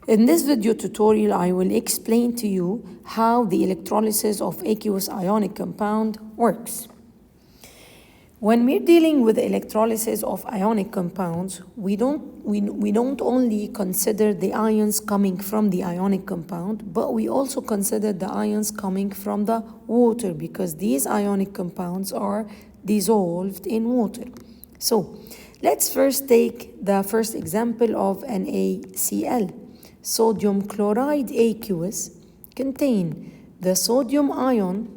In this video tutorial, I will explain to you how the electrolysis of aqueous ionic compound works. When we're dealing with electrolysis of ionic compounds, we don't only consider the ions coming from the ionic compound, but we also consider the ions coming from the water, because these ionic compounds are dissolved in water. So let's first take the first example of NaCl. Sodium chloride aqueous contain the sodium ion,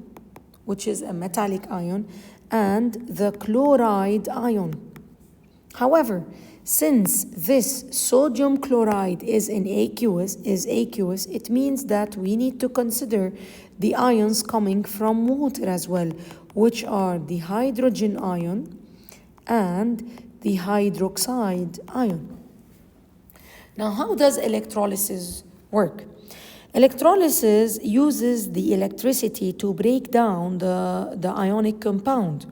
which is a metallic ion, and the chloride ion. However, since this sodium chloride is aqueous, it means that we need to consider the ions coming from water as well, which are the hydrogen ion and the hydroxide ion. Now, how does electrolysis work? Electrolysis uses the electricity to break down the ionic compound.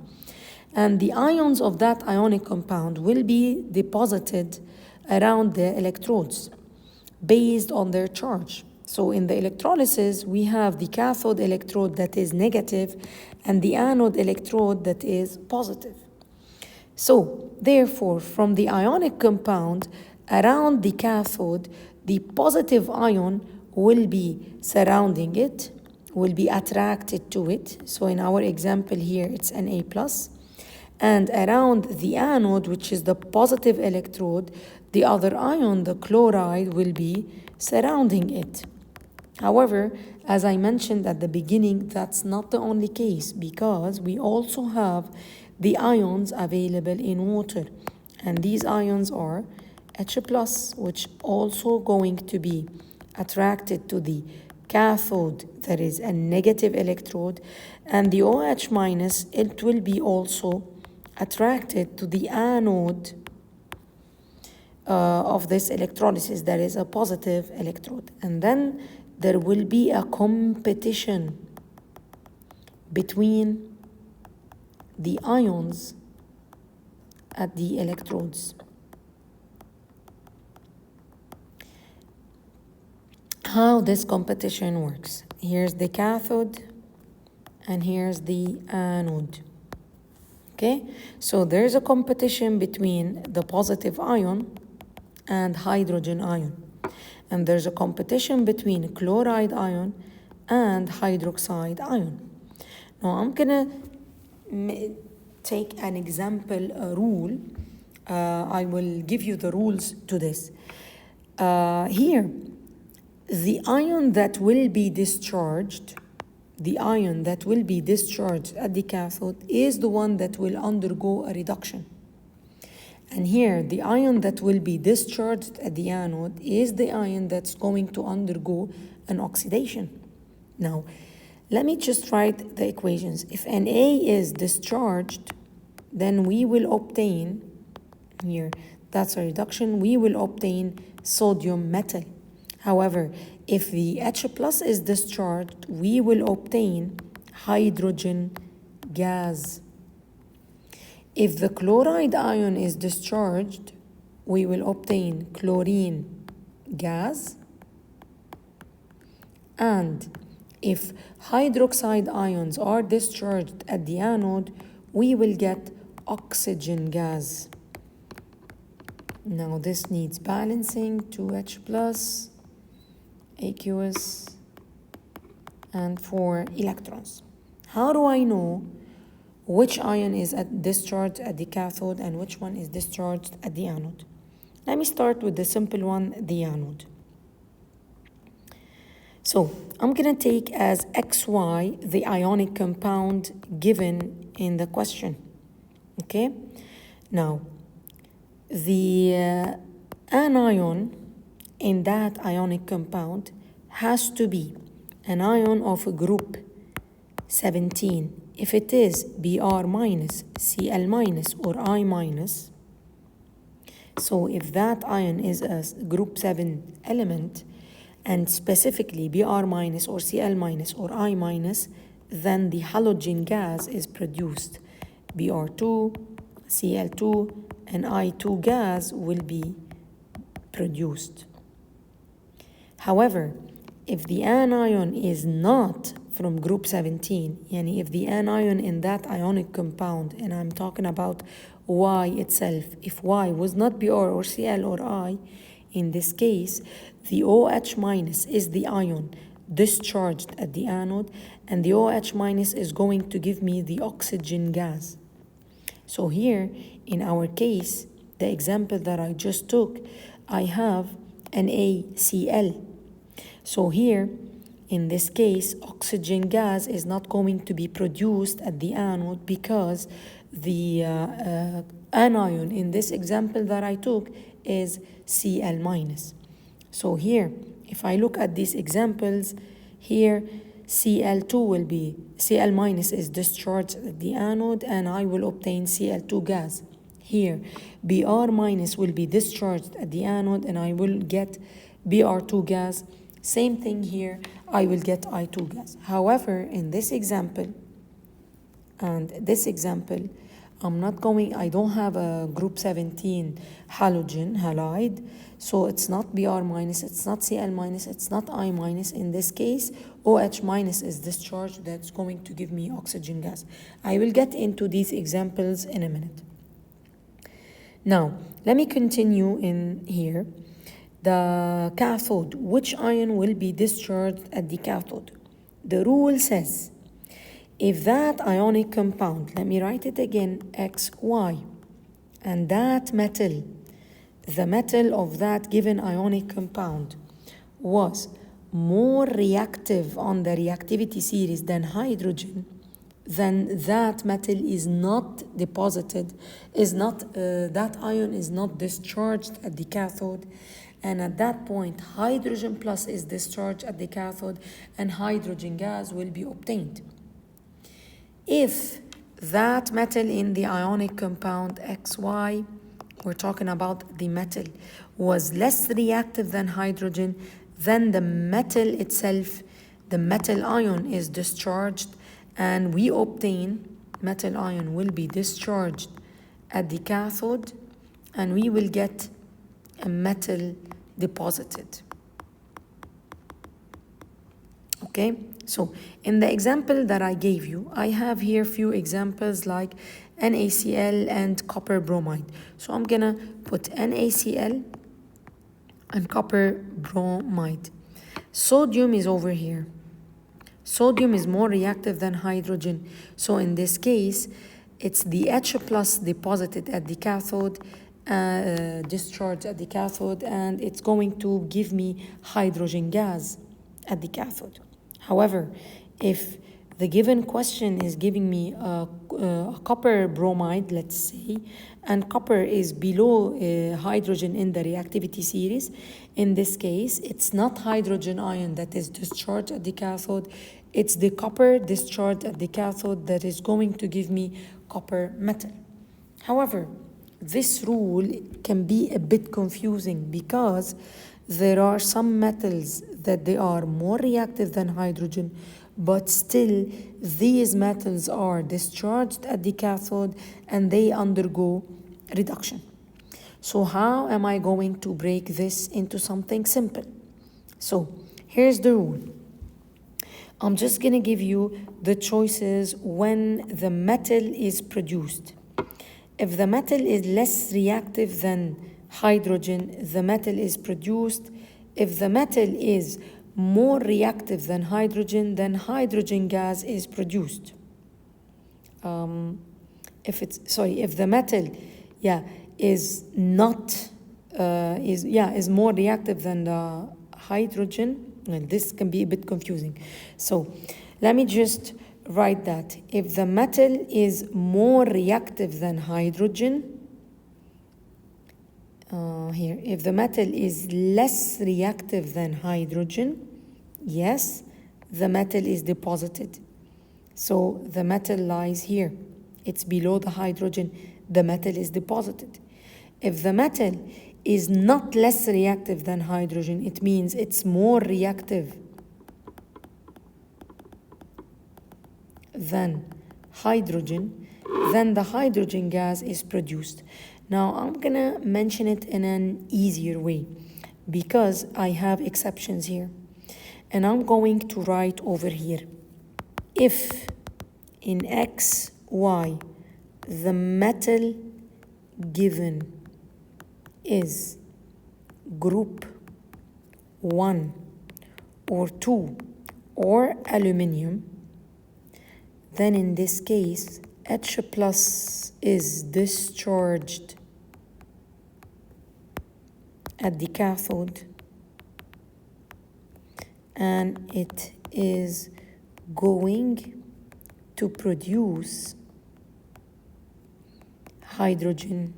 And the ions of that ionic compound will be deposited around the electrodes based on their charge. So in the electrolysis, we have the cathode electrode that is negative and the anode electrode that is positive. So therefore, from the ionic compound around the cathode, the positive ion will be surrounding it, will be attracted to it. So in our example here, it's Na+. And around the anode, which is the positive electrode, the other ion, the chloride, will be surrounding it. However, as I mentioned at the beginning, that's not the only case, because we also have the ions available in water. And these ions are H+, which also going to be attracted to the cathode, that is a negative electrode, and the OH-, it will be also attracted to the anode of this electrolysis, that is a positive electrode. And then there will be a competition between the ions at the electrodes. How this competition works. Here's the cathode and here's the anode. Okay, so there's a competition between the positive ion and hydrogen ion. And there's a competition between chloride ion and hydroxide ion. Now I'm gonna take an example, a rule. I will give you the rules to this. Here, the ion that will be discharged, at the cathode is the one that will undergo a reduction. And here, the ion that will be discharged at the anode is the ion that's going to undergo an oxidation. Now, let me just write the equations. If Na is discharged, then we will obtain, here, that's a reduction, we will obtain sodium metal. However, if the H+ is discharged, we will obtain hydrogen gas. If the chloride ion is discharged, we will obtain chlorine gas. And if hydroxide ions are discharged at the anode, we will get oxygen gas. Now this needs balancing, 2H+, aqueous, and 4 electrons. How do I know which ion is discharged at the cathode and which one is discharged at the anode? Let me start with the simple one, the anode. So I'm going to take as XY the ionic compound given in the question. Okay? Now, the anion in that ionic compound has to be an ion of group 17. If it is Br-, Cl-, or I-, so if that ion is a group 7 element, and specifically Br-, or Cl-, or I-, then the halogen gas is produced. Br2, Cl2, and I2 gas will be produced. However, if the anion is not from group 17, yani if the anion in that ionic compound, and I'm talking about Y itself, if Y was not Br or Cl or I, in this case, the OH minus is the ion discharged at the anode, and the OH minus is going to give me the oxygen gas. So here, in our case, the example that I just took, I have NaCl. So here, in this case, oxygen gas is not going to be produced at the anode because the anion in this example that I took is Cl minus. So here, if I look at these examples, here Cl2 will be, Cl minus is discharged at the anode and I will obtain Cl2 gas. Here, Br minus will be discharged at the anode and I will get Br2 gas. Same thing here, I will get I2 gas. However, in this example, and this example, I don't have a group 17 halogen, halide, so it's not Br minus, it's not Cl minus, it's not I minus. In this case, OH minus is discharged, that's going to give me oxygen gas. I will get into these examples in a minute. Now, let me continue in here. The cathode, which ion will be discharged at the cathode? The rule says, if that ionic compound, let me write it again, XY, and that metal, the metal of that given ionic compound was more reactive on the reactivity series than hydrogen, then that metal is not deposited, that ion is not discharged at the cathode, and at that point hydrogen plus is discharged at the cathode and hydrogen gas will be obtained. If that metal in the ionic compound XY, we're talking about the metal, was less reactive than hydrogen, then the metal itself, the metal ion is discharged and we obtain, metal ion will be discharged at the cathode and we will get a metal deposited. Okay, so in the example that I gave you, I have here few examples like NaCl and copper bromide. So I'm gonna put NaCl and copper bromide. Sodium is over here. Sodium is more reactive than hydrogen. So in this case, it's the H plus deposited at the cathode, discharged at the cathode, and it's going to give me hydrogen gas at the cathode. However, if the given question is giving me a copper bromide, let's say, and copper is below hydrogen in the reactivity series, in this case, it's not hydrogen ion that is discharged at the cathode, it's the copper discharged at the cathode that is going to give me copper metal. However, this rule can be a bit confusing because there are some metals that they are more reactive than hydrogen, but still these metals are discharged at the cathode and they undergo reduction. So how am I going to break this into something simple? So here's the rule. I'm just going to give you the choices when the metal is produced. If the metal is less reactive than hydrogen, the metal is produced. If the metal is more reactive than hydrogen, then hydrogen gas is produced. If the metal, is more reactive than the hydrogen, well, this can be a bit confusing. So let me just write that. If the metal is more reactive than hydrogen, if the metal is less reactive than hydrogen, yes, the metal is deposited. So the metal lies here. It's below the hydrogen. The metal is deposited. If the metal is not less reactive than hydrogen, it means it's more reactive than hydrogen, then the hydrogen gas is produced. Now I'm gonna mention it in an easier way. because I have exceptions here. And I'm going to write over here, if in X, Y, the metal given is group 1 or 2 or aluminum, then in this case, H plus is discharged at the cathode, and it is going to produce hydrogen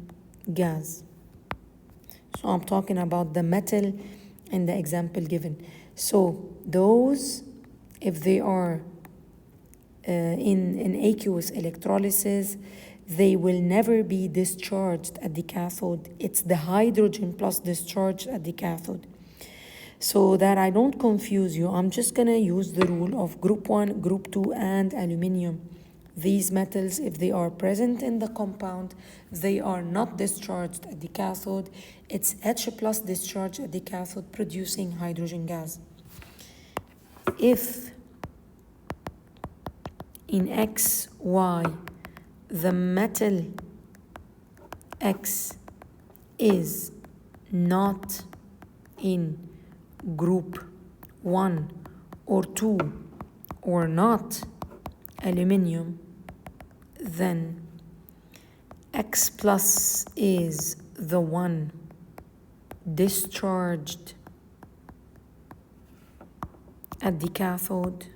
gas. So I'm talking about the metal in the example given. So those, if they are in aqueous electrolysis, they will never be discharged at the cathode. It's the hydrogen plus discharge at the cathode. So that I don't confuse you, I'm just gonna use the rule of group 1, group 2, and aluminum. These metals, if they are present in the compound, they are not discharged at the cathode. It's H plus discharge at the cathode, producing hydrogen gas. If in X, Y, the metal X is not in group 1 or 2 or not aluminum, then X plus is the one discharged at the cathode,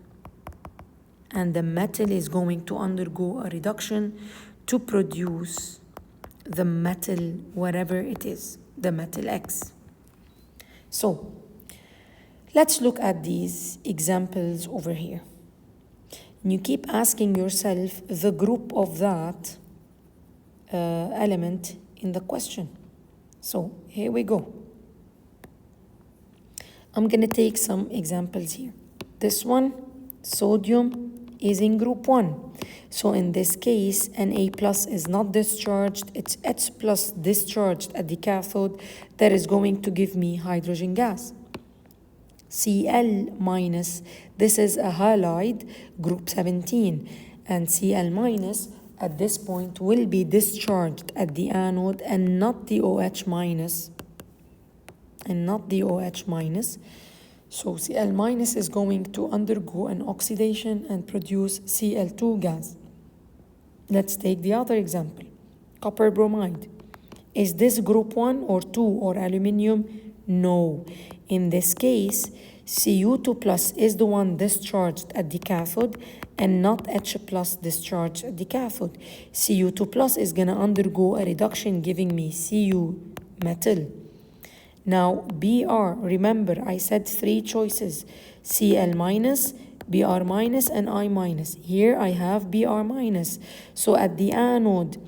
and the metal is going to undergo a reduction to produce the metal, whatever it is, the metal X. So let's look at these examples over here. And you keep asking yourself the group of that element in the question. So here we go. I'm going to take some examples here. This one, sodium, is in group 1. So in this case, Na plus is not discharged. It's H plus discharged at the cathode. That is going to give me hydrogen gas. Cl minus, this is a halide, group 17. And Cl minus at this point will be discharged at the anode and not the OH minus. So Cl minus is going to undergo an oxidation and produce Cl2 gas. Let's take the other example. Copper bromide. Is this group 1 or 2 or aluminum? No. In this case, Cu2 plus is the one discharged at the cathode and not H plus discharged at the cathode. Cu2 plus is going to undergo a reduction, giving me Cu metal. Now, Br, remember I said 3 choices, Cl minus, Br minus, and I minus. Here I have Br minus. So at the anode,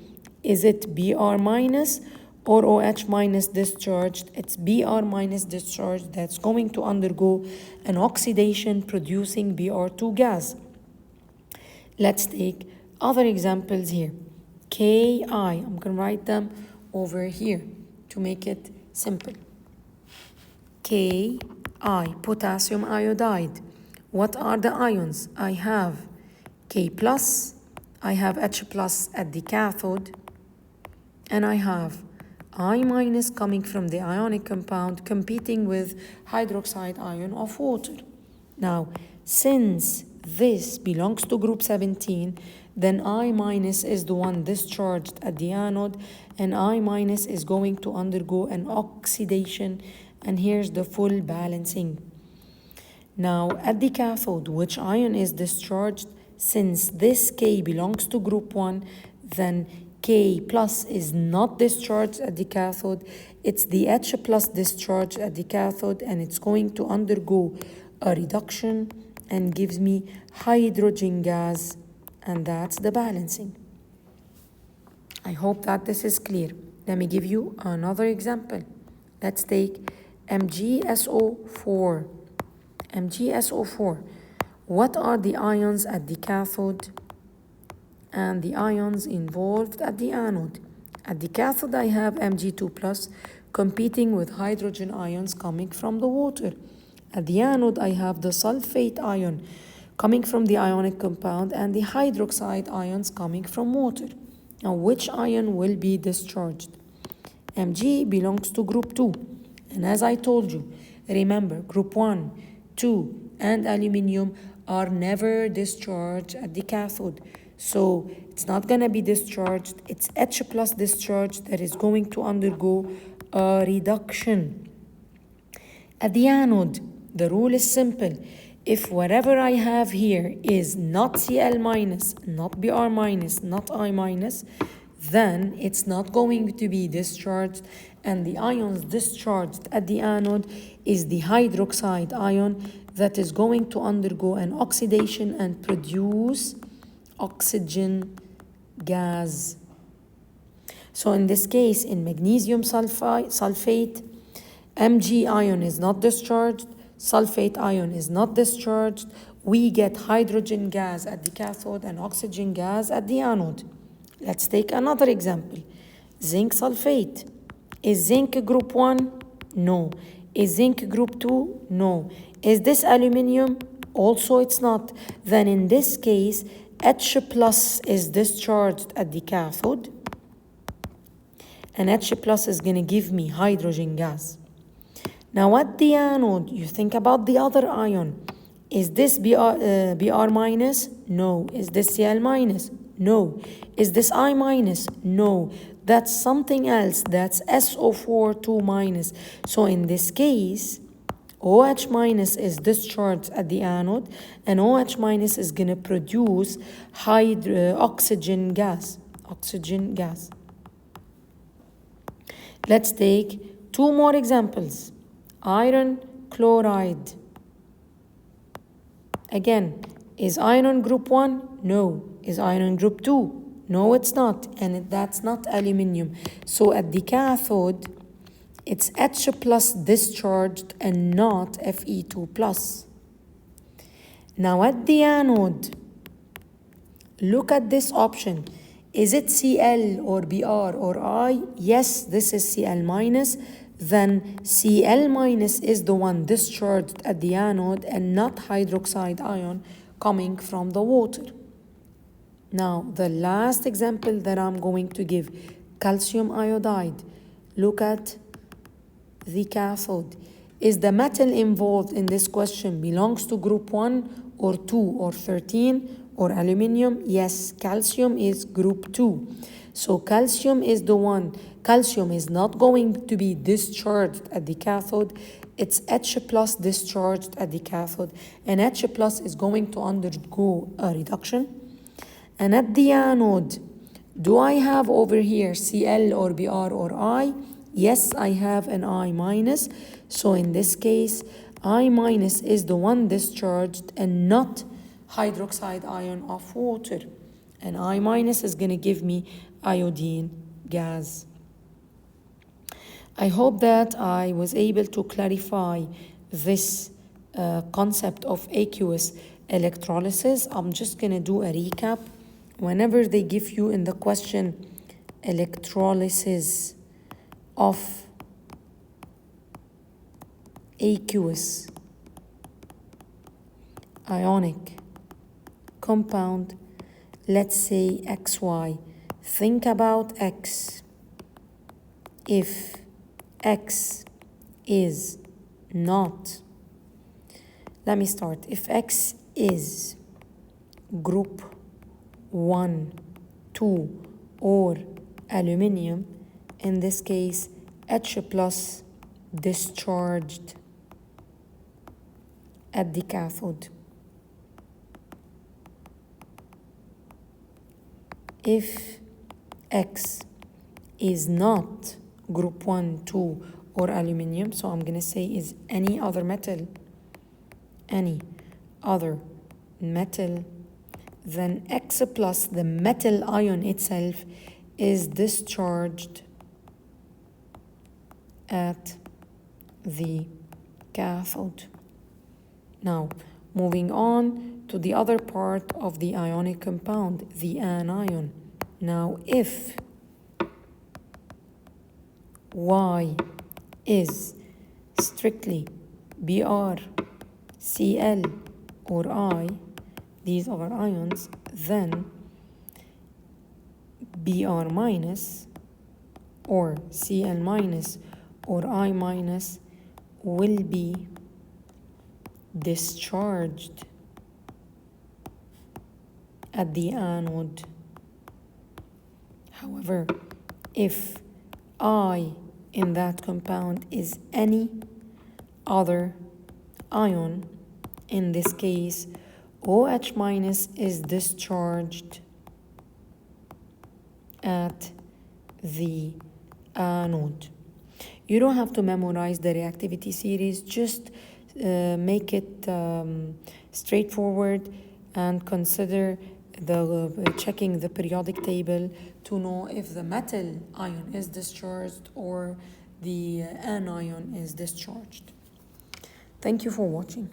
is it Br minus or OH minus discharged? It's Br minus discharged. That's going to undergo an oxidation, producing Br2 gas. Let's take other examples here. Ki, I'm going to write them over here to make it simple. Ki, potassium iodide. What are the ions? I have K plus, I have H plus at the cathode, and I have I minus coming from the ionic compound competing with hydroxide ion of water. Now, since this belongs to group 17, then I minus is the one discharged at the anode, and I minus is going to undergo an oxidation, and here's the full balancing. Now, at the cathode, which ion is discharged? Since this K belongs to group 1, then K plus is not discharged at the cathode. It's the H plus discharged at the cathode, and it's going to undergo a reduction and gives me hydrogen gas, and that's the balancing. I hope that this is clear. Let me give you another example. Let's take MgSO4. MgSO4. What are the ions at the cathode and the ions involved at the anode? At the cathode, I have Mg2 plus competing with hydrogen ions coming from the water. At the anode, I have the sulfate ion coming from the ionic compound and the hydroxide ions coming from water. Now, which ion will be discharged? Mg belongs to group 2. And as I told you, remember, group 1, 2, and aluminium are never discharged at the cathode. So it's not going to be discharged. It's H plus discharge that is going to undergo a reduction. At the anode, the rule is simple. If whatever I have here is not Cl minus, not Br minus, not I minus, then it's not going to be discharged, and the ions discharged at the anode is the hydroxide ion that is going to undergo an oxidation and produce oxygen gas. So in this case, in magnesium sulfate, Mg ion is not discharged, sulfate ion is not discharged. We get hydrogen gas at the cathode and oxygen gas at the anode. Let's take another example. Zinc sulfate. Is zinc group 1? No. Is zinc group 2? No. Is this aluminium? Also it's not. Then in this case, H plus is discharged at the cathode, and H plus is going to give me hydrogen gas. Now at the anode, you think about the other ion. Is this Br minus? No. Is this Cl minus? No. Is this I minus? No. That's something else. That's SO4 2 minus. So in this case, OH minus is discharged at the anode, and OH minus is going to produce oxygen gas. Oxygen gas. Let's take 2 more examples. Iron chloride. Again, is iron group 1? No. Is iron group 2? No, it's not. And that's not aluminium. So at the cathode, it's H plus discharged and not Fe2 plus. Now at the anode, look at this option. Is it Cl or Br or I? Yes, this is Cl minus. Then Cl minus is the one discharged at the anode and not hydroxide ion coming from the water. Now, the last example that I'm going to give, calcium iodide. Look at the cathode. Is the metal involved in this question belongs to group 1 or 2 or 13 or aluminium? Yes, calcium is group 2. So calcium is the one. Calcium is not going to be discharged at the cathode. It's H plus discharged at the cathode. And H plus is going to undergo a reduction. And at the anode, do I have over here Cl or Br or I? Yes, I have an I minus. So in this case, I minus is the one discharged and not hydroxide ion of water. And I minus is going to give me iodine gas. I hope that I was able to clarify this concept of aqueous electrolysis. I'm just going to do a recap. Whenever they give you in the question electrolysis of aqueous ionic compound, let's say XY, think about X. If X is not, let me start. If X is group 1, 2, or aluminium, in this case, H plus discharged at the cathode. If X is not group 1, 2, or aluminium, so I'm going to say is any other metal, then X plus, the metal ion itself, is discharged at the cathode. Now, moving on to the other part of the ionic compound, the anion. Now, if Y is strictly Br, Cl, or I, these are ions, then Br minus or Cl minus or I minus will be discharged at the anode. However, if I in that compound is any other ion, in this case OH minus is discharged at the anode. You don't have to memorize the reactivity series, just make it straightforward and consider checking the periodic table to know if the metal ion is discharged or the anion is discharged. Thank you for watching.